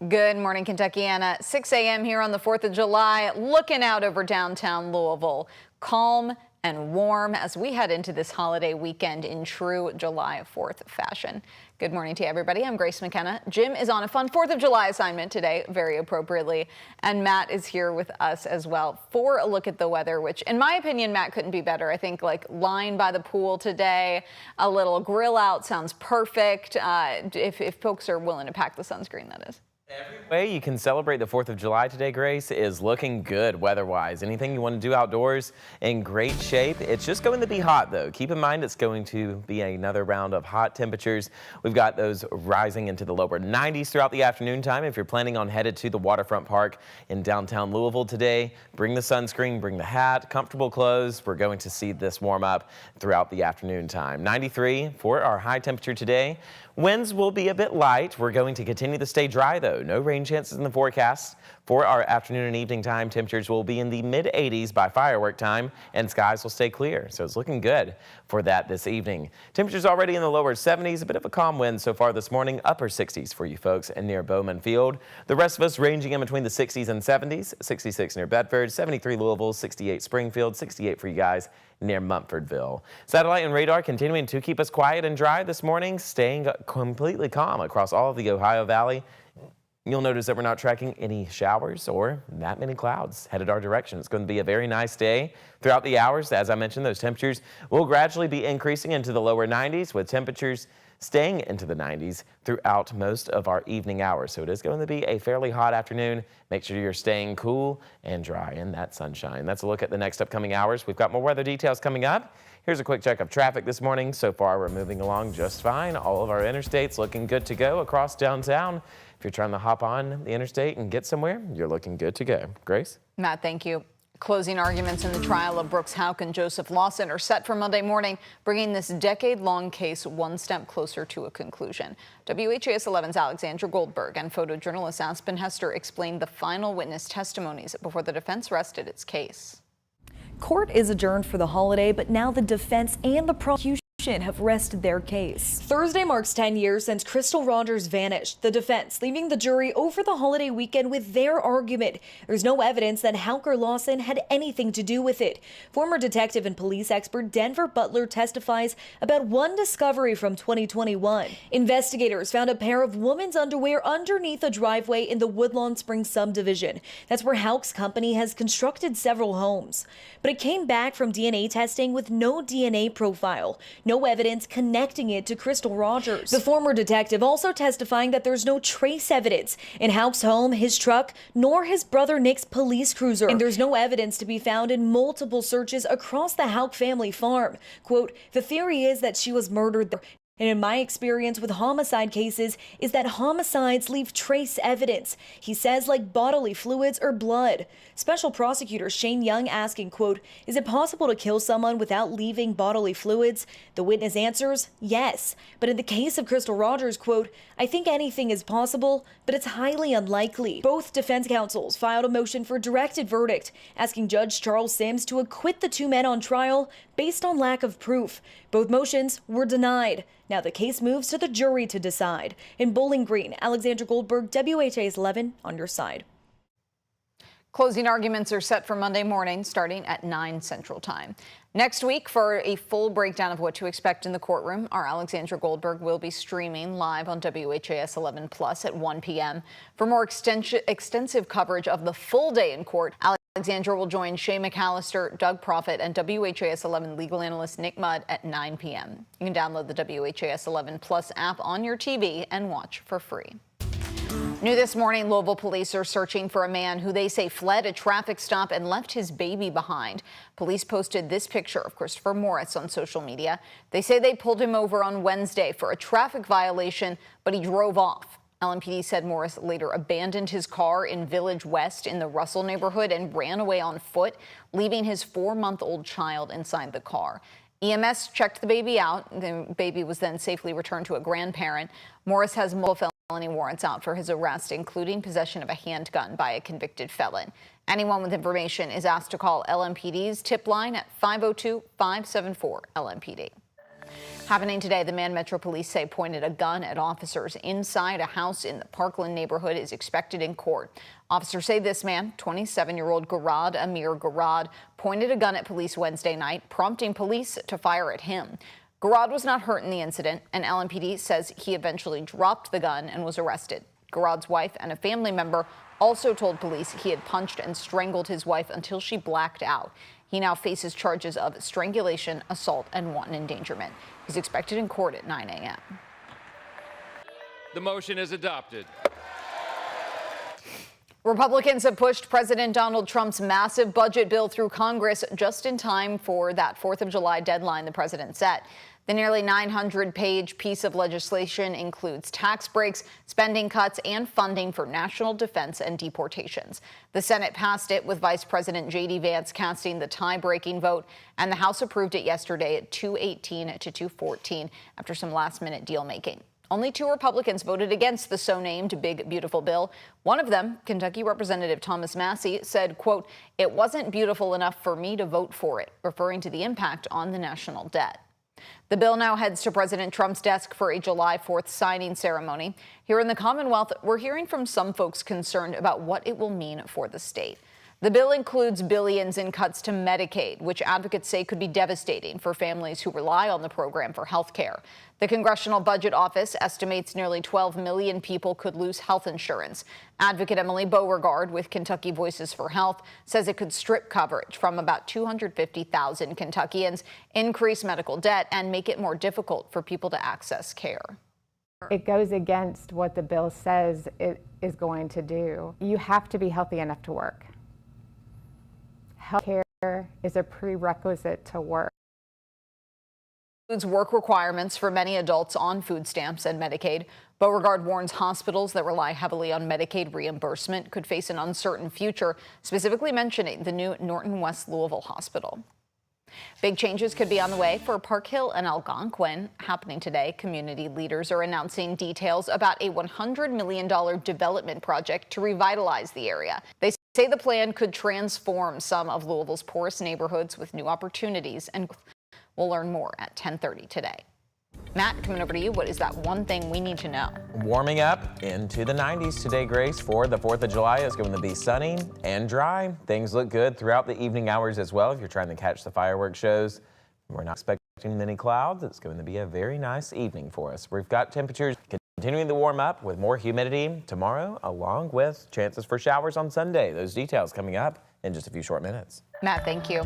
Good morning, Kentuckiana. 6 a.m. here on the 4th of July, looking out over downtown Louisville. Calm and warm as we head into this holiday weekend in true July 4th fashion. Good morning to you, everybody. I'm Grace McKenna. Jim is on a fun 4th of July assignment today, very appropriately. And Matt is here with us as well for a look at the weather, which in my opinion, Matt, couldn't be better. I think like lying by the pool today, a little grill out sounds perfect. If folks are willing to pack the sunscreen, that is. Every way you can celebrate the 4th of July today, Grace, is looking good weather-wise. Anything you want to do outdoors in great shape. It's just going to be hot, though. Keep in mind it's going to be another round of hot temperatures. We've got those rising into the lower 90s throughout the afternoon time. If you're planning on headed to the waterfront park in downtown Louisville today, bring the sunscreen, bring the hat, comfortable clothes. We're going to see this warm up throughout the afternoon time. 93 for our high temperature today. Winds will be a bit light. We're going to continue to stay dry, though. No rain chances in the forecast. For our afternoon and evening time, temperatures will be in the mid-80s by firework time, and skies will stay clear. So it's looking good for that this evening. Temperatures already in the lower 70s, a bit of a calm wind so far this morning, upper 60s for you folks and near Bowman Field. The rest of us ranging in between the 60s and 70s, 66 near Bedford, 73 Louisville, 68 Springfield, 68 for you guys near Mumfordville. Satellite and radar continuing to keep us quiet and dry this morning, staying completely calm across all of the Ohio Valley. You'll notice that we're not tracking any showers or that many clouds headed our direction. It's going to be a very nice day throughout the hours. As I mentioned, those temperatures will gradually be increasing into the lower 90s with temperatures staying into the 90s throughout most of our evening hours. So it is going to be a fairly hot afternoon. Make sure you're staying cool and dry in that sunshine. That's a look at the next upcoming hours. We've got more weather details coming up. Here's a quick check of traffic this morning. So far, we're moving along just fine. All of our interstates looking good to go across downtown. If you're trying to hop on the interstate and get somewhere, you're looking good to go. Grace? Matt, thank you. Closing arguments in the trial of Brooks Houck and Joseph Lawson are set for Monday morning, bringing this decade-long case one step closer to a conclusion. WHAS11's Alexandra Goldberg and photojournalist Aspen Hester explained the final witness testimonies before the defense rested its case. Court is adjourned for the holiday, but now the defense and the prosecution have rested their case. Thursday marks 10 years since Crystal Rogers vanished. The defense leaving the jury over the holiday weekend with their argument. There's no evidence that Houck or Lawson had anything to do with it. Former detective and police expert Denver Butler testifies about one discovery from 2021. Investigators found a pair of women's underwear underneath a driveway in the Woodlawn Springs subdivision. That's where Houck's company has constructed several homes. But it came back from DNA testing with no DNA profile. No evidence connecting it to Crystal Rogers. The former detective also testifying that there's no trace evidence in Houck's home, his truck, nor his brother Nick's police cruiser. And there's no evidence to be found in multiple searches across the Houck family farm. Quote, the theory is that she was murdered there. And in my experience with homicide cases is that homicides leave trace evidence. He says like bodily fluids or blood. Special prosecutor Shane Young asking, quote, is it possible to kill someone without leaving bodily fluids? The witness answers, yes. But in the case of Crystal Rogers, quote, I think anything is possible, but it's highly unlikely. Both defense counsels filed a motion for directed verdict, asking Judge Charles Sims to acquit the two men on trial based on lack of proof. Both motions were denied. Now the case moves to the jury to decide. In Bowling Green, Alexandra Goldberg, WHAS 11 on your side. Closing arguments are set for Monday morning, starting at 9 Central Time. Next week, for a full breakdown of what to expect in the courtroom, our Alexandra Goldberg will be streaming live on WHAS 11 Plus at 1 p.m. For more extensive coverage of the full day in court, Alexandra will join Shay McAllister, Doug Proffitt, and WHAS 11 legal analyst Nick Mudd at 9 p.m. You can download the WHAS 11 Plus app on your TV and watch for free. New this morning, Louisville police are searching for a man who they say fled a traffic stop and left his baby behind. Police posted this picture of Christopher Morris on social media. They say they pulled him over on Wednesday for a traffic violation, but he drove off. LMPD said Morris later abandoned his car in Village West in the Russell neighborhood and ran away on foot, leaving his 4-month-old child inside the car. EMS checked the baby out. The baby was then safely returned to a grandparent. Morris has multiple felony warrants out for his arrest, including possession of a handgun by a convicted felon. Anyone with information is asked to call LMPD's tip line at 502-574-LMPD. Happening today, the man Metro Police say pointed a gun at officers inside a house in the Parkland neighborhood is expected in court. Officers say this man, 27-year-old Garad Amir Garad, pointed a gun at police Wednesday night, prompting police to fire at him. Garad was not hurt in the incident, and LMPD says he eventually dropped the gun and was arrested. Garad's wife and a family member also told police he had punched and strangled his wife until she blacked out. He now faces charges of strangulation, assault, and wanton endangerment. He's expected in court at 9 a.m. The motion is adopted. Republicans have pushed President Donald Trump's massive budget bill through Congress just in time for that 4th of July deadline the president set. The nearly 900-page piece of legislation includes tax breaks, spending cuts, and funding for national defense and deportations. The Senate passed it with Vice President J.D. Vance casting the tie-breaking vote, and the House approved it yesterday at 218 to 214 after some last-minute deal-making. Only 2 Republicans voted against the so-named Big Beautiful Bill. One of them, Kentucky Representative Thomas Massie, said, quote, "It wasn't beautiful enough for me to vote for it," referring to the impact on the national debt. The bill now heads to President Trump's desk for a July 4th signing ceremony. Here in the Commonwealth, we're hearing from some folks concerned about what it will mean for the state. The bill includes billions in cuts to Medicaid, which advocates say could be devastating for families who rely on the program for health care. The Congressional Budget Office estimates nearly 12 million people could lose health insurance. Advocate Emily Beauregard with Kentucky Voices for Health says it could strip coverage from about 250,000 Kentuckians, increase medical debt, and make it more difficult for people to access care. It goes against what the bill says it is going to do. You have to be healthy enough to work. Healthcare is a prerequisite to work. Includes work requirements for many adults on food stamps and Medicaid. Beauregard warns hospitals that rely heavily on Medicaid reimbursement could face an uncertain future, specifically mentioning the new Norton West Louisville Hospital. Big changes could be on the way for Park Hill and Algonquin. Happening today, community leaders are announcing details about a $100 million development project to revitalize the area. They say the plan could transform some of Louisville's poorest neighborhoods with new opportunities, and we'll learn more at 10:30 today. Matt, coming over to you, what is that one thing we need to know? Warming up into the 90s today, Grace, for the 4th of July. It's going to be sunny and dry. Things look good throughout the evening hours as well if you're trying to catch the fireworks shows. We're not expecting many clouds. It's going to be a very nice evening for us. We've got temperatures continuing to warm up with more humidity tomorrow, along with chances for showers on Sunday. Those details coming up in just a few short minutes. Matt, thank you.